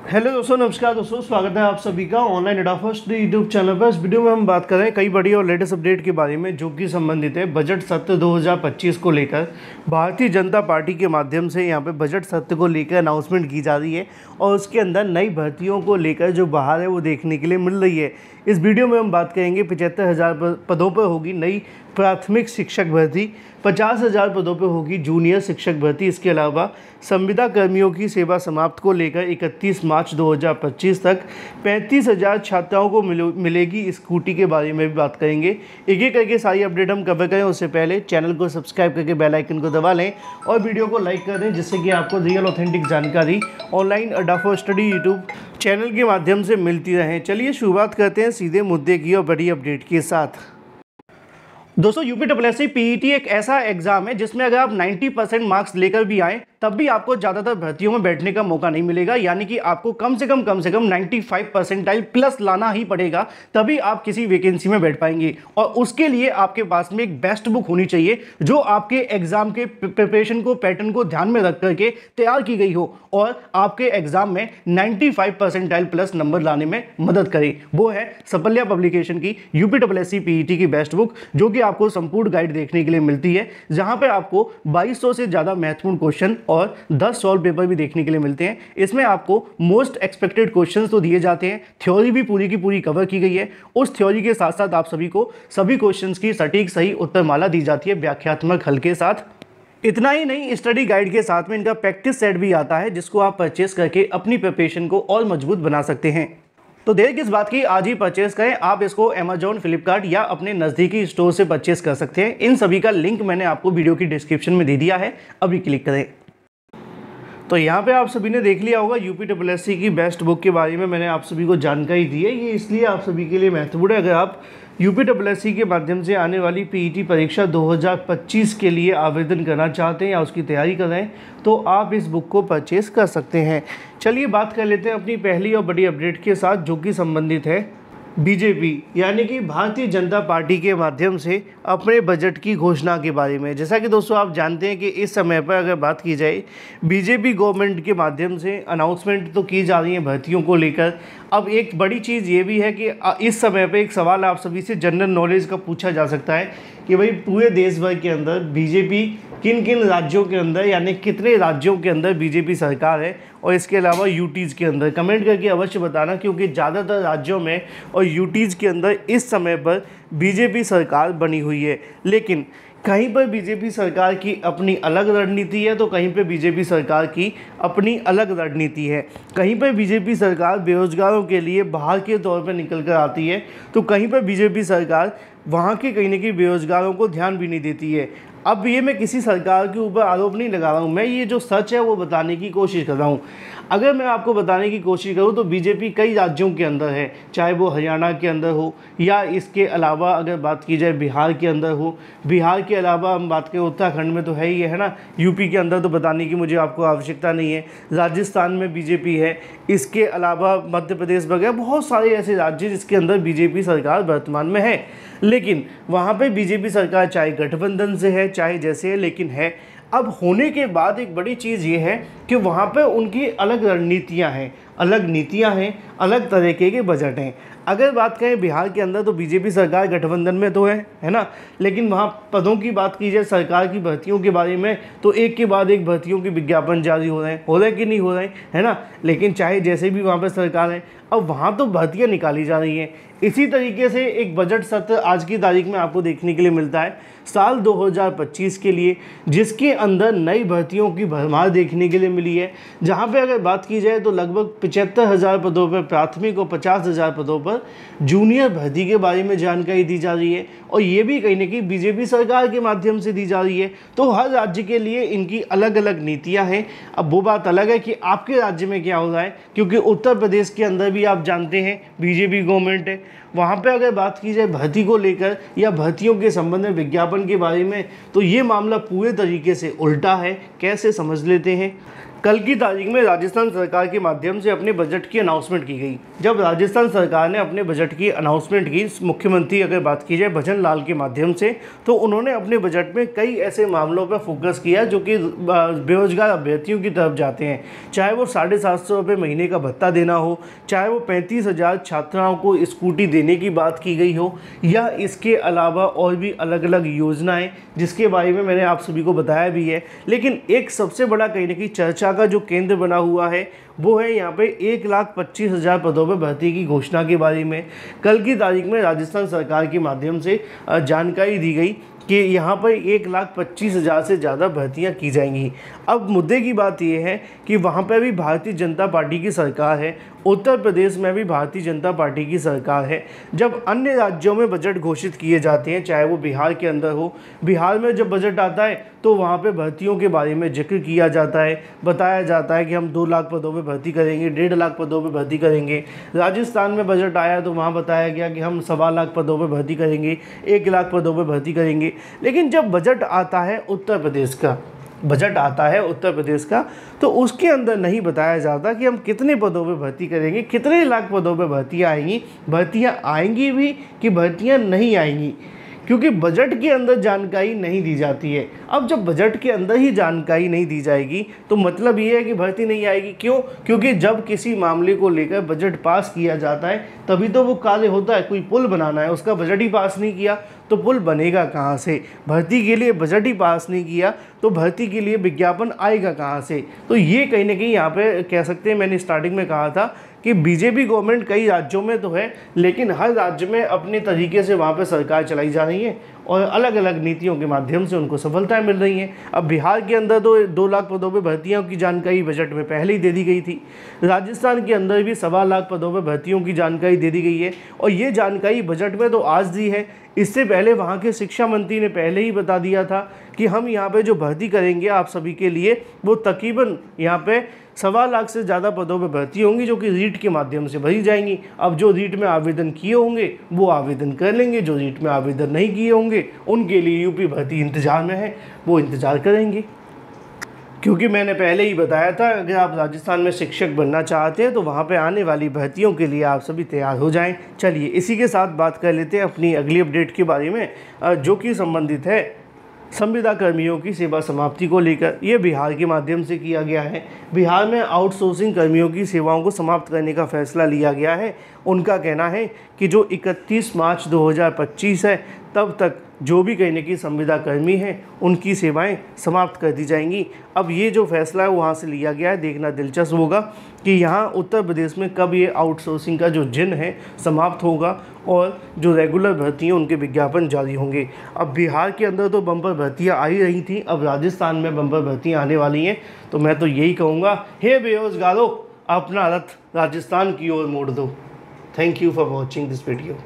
Hello दोस्तों, नमस्कार दोस्तों, स्वागत है आप सभी का ऑनलाइन एडा फर्स्ट यूट्यूब चैनल पर। इस वीडियो में हम बात कर रहे हैं कई बड़ी और लेटेस्ट अपडेट के बारे में जो कि संबंधित है बजट सत्र 2025 को लेकर। भारतीय जनता पार्टी के माध्यम से यहाँ पे बजट सत्र को लेकर अनाउंसमेंट की जा रही है और उसके अंदर नई भर्तियों को लेकर जो बाहर है वो देखने के लिए मिल रही है। इस वीडियो में हम बात करेंगे 75,000 पदों पर होगी नई प्राथमिक शिक्षक भर्ती, 50,000 पदों पर होगी जूनियर शिक्षक भर्ती। इसके अलावा संविदा कर्मियों की सेवा समाप्त को लेकर 31 मार्च 2025 तक 35,000 छात्राओं को मिलेगी स्कूटी के बारे में भी बात करेंगे। एक एक करके सारी अपडेट हम कवर करें उससे पहले चैनल को सब्सक्राइब करके बेल आइकन को दबा लें और वीडियो को लाइक कर दें, जिससे कि आपको रियल ऑथेंटिक जानकारी ऑनलाइन अड्डा फॉर स्टडी यूट्यूब चैनल के माध्यम से मिलती रहे। चलिए शुरुआत करते हैं सीधे मुद्दे की और बड़ी अपडेट के साथ। दोस्तों, यूपीएससी पीईटी एक ऐसा एग्जाम है जिसमें अगर आप 90% मार्क्स लेकर भी आए तब भी आपको ज़्यादातर भर्तियों में बैठने का मौका नहीं मिलेगा। यानी कि आपको कम से कम 95 परसेंटाइल प्लस लाना ही पड़ेगा, तभी आप किसी वैकेंसी में बैठ पाएंगे। और उसके लिए आपके पास में एक बेस्ट बुक होनी चाहिए जो आपके एग्जाम के प्रिपरेशन को, पैटर्न को ध्यान में रख करके तैयार की गई हो और आपके एग्जाम में 95 परसेंटाइल प्लस नंबर लाने में मदद करे। वो है सफल्या पब्लिकेशन की यूपीएससी पीईटी की बेस्ट बुक, जो कि आपको संपूर्ण गाइड देखने के लिए मिलती है, जहां पे आपको 2200 से ज़्यादा महत्वपूर्ण क्वेश्चन और 10 सॉल्व पेपर भी देखने के लिए मिलते हैं। इसमें आपको मोस्ट एक्सपेक्टेड क्वेश्चंस तो दिए जाते हैं, थ्योरी भी पूरी की पूरी कवर की गई है। उस थ्योरी के साथ साथ आप सभी को सभी क्वेश्चंस की सटीक सही उत्तरमाला दी जाती है व्याख्यात्मक हल के साथ। इतना ही नहीं, स्टडी गाइड के साथ में इनका प्रैक्टिस सेट भी आता है जिसको आप परचेस करके अपनी प्रिपरेशन को और मजबूत बना सकते हैं। तो देर किस बात की, आज ही परचेस करें। आप इसको अमेजॉन, फ्लिपकार्ट या अपने नज़दीकी स्टोर से परचेस कर सकते हैं। इन सभी का लिंक मैंने आपको वीडियो की डिस्क्रिप्शन में दे दिया है, अभी क्लिक करें। तो यहाँ पे आप सभी ने देख लिया होगा यूपीएससी की बेस्ट बुक के बारे में मैंने आप सभी को जानकारी दी है। ये इसलिए आप सभी के लिए महत्वपूर्ण है, अगर आप यूपीएससी के माध्यम से आने वाली पीईटी परीक्षा 2025 के लिए आवेदन करना चाहते हैं या उसकी तैयारी कर रहे हैं तो आप इस बुक को परचेस कर सकते हैं। चलिए बात कर लेते हैं अपनी पहली और बड़ी अपडेट के साथ, जो कि संबंधित है बीजेपी यानी कि भारतीय जनता पार्टी के माध्यम से अपने बजट की घोषणा के बारे में। जैसा कि दोस्तों आप जानते हैं कि इस समय पर अगर बात की जाए बीजेपी गवर्नमेंट के माध्यम से अनाउंसमेंट तो की जा रही है भर्तियों को लेकर। अब एक बड़ी चीज़ ये भी है कि इस समय पर एक सवाल आप सभी से जनरल नॉलेज का पूछा जा सकता है कि भाई पूरे देश भर के अंदर बीजेपी किन किन राज्यों के अंदर, यानी कितने राज्यों के अंदर बीजेपी सरकार है, और इसके अलावा यूटीज़ के अंदर कमेंट करके अवश्य बताना, क्योंकि ज़्यादातर राज्यों में और यूटीज़ के अंदर इस समय पर बीजेपी सरकार बनी हुई है। लेकिन कहीं पर बीजेपी सरकार की अपनी अलग रणनीति है तो कहीं पर बीजेपी सरकार की अपनी अलग रणनीति है। कहीं पर बीजेपी सरकार बेरोजगारों के लिए बाहर के तौर पर निकल कर आती है तो कहीं पर बीजेपी सरकार वहाँ के कहीं न कहीं बेरोजगारों को ध्यान भी नहीं देती है। अब ये मैं किसी सरकार के ऊपर आरोप नहीं लगा रहा हूँ, मैं ये जो सच है वो बताने की कोशिश कर रहा हूँ। अगर मैं आपको बताने की कोशिश करूँ तो बीजेपी कई राज्यों के अंदर है, चाहे वो हरियाणा के अंदर हो या इसके अलावा अगर बात की जाए बिहार के अंदर हो। बिहार के अलावा हम बात करें उत्तराखंड में तो है ही है ना, यूपी के अंदर तो बताने की मुझे आपको आवश्यकता नहीं है, राजस्थान में बीजेपी है, इसके अलावा मध्य प्रदेश वगैरह बहुत सारे ऐसे राज्य जिसके अंदर बीजेपी सरकार वर्तमान में है। लेकिन वहाँ पे बीजेपी सरकार चाहे गठबंधन से है चाहे जैसे है, लेकिन है। अब होने के बाद एक बड़ी चीज़ ये है कि वहाँ पे उनकी अलग रणनीतियाँ हैं, अलग नीतियाँ हैं, अलग तरीके के बजट हैं। अगर बात करें बिहार के अंदर तो बीजेपी सरकार गठबंधन में तो है ना, लेकिन वहाँ पदों की बात की जाए सरकार की भर्तियों के बारे में तो एक के बाद एक भर्तियों के विज्ञापन जारी हो रहे हैं कि नहीं हो रहे हैं, है ना। लेकिन चाहे जैसे भी वहाँ पर सरकार है, अब वहाँ तो भर्तियाँ निकाली जा रही हैं। इसी तरीके से एक बजट सत्र आज की तारीख में आपको देखने के लिए मिलता है साल 2025 के लिए, जिसके अंदर नई भर्तियों की भरमार देखने के लिए मिली है। जहां पे अगर बात की जाए तो लगभग 75,000 पदों पर प्राथमिक और 50,000 पदों पर जूनियर भर्ती के बारे में जानकारी दी जा रही है, और ये भी कहीं ना कहीं बीजेपी सरकार के माध्यम से दी जा रही है। तो हर राज्य के लिए इनकी अलग अलग नीतियाँ हैं। अब वो बात अलग है कि आपके राज्य में क्या हो रहा है, क्योंकि उत्तर प्रदेश के अंदर भी आप जानते हैं बीजेपी गवर्नमेंट है। वहाँ पे अगर बात की जाए भर्ती को लेकर या भर्तियों के संबंध में विज्ञापन के बारे में तो ये मामला पूरे तरीके से उल्टा है। कैसे समझ लेते हैं। कल की तारीख में राजस्थान सरकार के माध्यम से अपने बजट की अनाउंसमेंट की गई। जब राजस्थान सरकार ने अपने बजट की अनाउंसमेंट की, मुख्यमंत्री अगर बात की जाए भजन लाल के माध्यम से, तो उन्होंने अपने बजट में कई ऐसे मामलों पर फोकस किया जो कि बेरोजगार अभ्यर्थियों की तरफ जाते हैं। चाहे वो 750 रुपये महीने का भत्ता देना हो, चाहे वो 35,000 छात्राओं को स्कूटी देने की बात की गई हो, या इसके अलावा और भी अलग अलग योजनाएँ जिसके बारे में मैंने आप सभी को बताया भी है। लेकिन एक सबसे बड़ा कहीं ना कहीं चर्चा का जो केंद्र बना हुआ है वो है यहाँ पे 1,25,000 पदों पर भर्ती की घोषणा के बारे में। कल की तारीख में राजस्थान सरकार के माध्यम से जानकारी दी गई कि यहाँ पर 1,25,000 से ज़्यादा भर्तियाँ की जाएंगी। अब मुद्दे की बात यह है कि वहाँ पर भी भारतीय जनता पार्टी की सरकार है, उत्तर प्रदेश में भी भारतीय जनता पार्टी की सरकार है। जब अन्य राज्यों में बजट घोषित किए जाते हैं, चाहे वो बिहार के अंदर हो, बिहार में जब बजट आता है तो वहाँ पे भर्तियों के बारे में जिक्र किया जाता है, बताया जाता है कि हम 2 लाख पदों पे भर्ती करेंगे, 1.5 लाख पदों पे भर्ती करेंगे। राजस्थान में बजट आया तो वहाँ बताया गया कि हम 1.25 लाख पदों पे भर्ती करेंगे, 1 लाख पदों पे भर्ती करेंगे। लेकिन जब बजट आता है उत्तर प्रदेश का, तो उसके अंदर नहीं बताया जाता कि हम कितने पदों पे भर्ती करेंगे, कितने लाख पदों पे भर्तियाँ आएंगी भी कि भर्तियाँ नहीं आएंगी, क्योंकि बजट के अंदर जानकारी नहीं दी जाती है। अब जब बजट के अंदर ही जानकारी नहीं दी जाएगी तो मतलब ये है कि भर्ती नहीं आएगी। क्यों? क्योंकि जब किसी मामले को लेकर बजट पास किया जाता है तभी तो वो कार्य होता है। कोई पुल बनाना है, उसका बजट ही पास नहीं किया तो पुल बनेगा कहाँ से? भर्ती के लिए बजट ही पास नहीं किया तो भर्ती के लिए विज्ञापन आएगा कहाँ से? तो ये कहीं ना कहीं यहाँ पे कह सकते हैं, मैंने स्टार्टिंग में कहा था कि बीजेपी गवर्नमेंट कई राज्यों में तो है, लेकिन हर राज्य में अपने तरीके से वहाँ पे सरकार चलाई जा रही है और अलग अलग नीतियों के माध्यम से उनको सफलताएं मिल रही हैं। अब बिहार के अंदर तो 2 लाख पदों पे भर्तियों की जानकारी बजट में पहले ही दे दी गई थी। राजस्थान के अंदर भी 1.25 लाख पदों पे भर्तियों की जानकारी दे दी गई है और ये जानकारी बजट में तो आज दी है। इससे पहले वहाँ के शिक्षा मंत्री ने पहले ही बता दिया था कि हम यहाँ पे जो भर्ती करेंगे आप सभी के लिए, वो तकरीबन यहाँ पे 1.25 लाख से ज़्यादा पदों पे भर्ती होंगी जो कि रीट के माध्यम से भरी जाएंगी। अब जो रीट में आवेदन किए होंगे वो आवेदन कर लेंगे, जो रीट में आवेदन नहीं किए होंगे उनके लिए यूपी भर्ती इंतज़ार में है, वो इंतज़ार करेंगे। क्योंकि मैंने पहले ही बताया था, अगर आप राजस्थान में शिक्षक बनना चाहते हैं तो वहाँ पे आने वाली भर्तियों के लिए आप सभी तैयार हो जाएं। चलिए इसी के साथ बात कर लेते हैं अपनी अगली अपडेट के बारे में, जो कि संबंधित है संविदा कर्मियों की सेवा समाप्ति को लेकर। ये बिहार के माध्यम से किया गया है। बिहार में आउटसोर्सिंग कर्मियों की सेवाओं को समाप्त करने का फैसला लिया गया है। उनका कहना है कि जो 31 मार्च 2025 है तब तक जो भी कहने की संविदा कर्मी हैं उनकी सेवाएं समाप्त कर दी जाएंगी। अब ये जो फैसला है वहाँ से लिया गया है, देखना दिलचस्प होगा कि यहाँ उत्तर प्रदेश में कब ये आउटसोर्सिंग का जो जिन है समाप्त होगा और जो रेगुलर भर्ती हैं उनके विज्ञापन जारी होंगे। अब बिहार के अंदर तो बम्पर भर्तियाँ आ ही रही थी, अब राजस्थान में बम्पर भर्तियाँ आने वाली हैं। तो मैं तो यही कहूँगा, हे बेरोजगारों, अपना रथ राजस्थान की ओर मोड़ दो। Thank you for watching this video.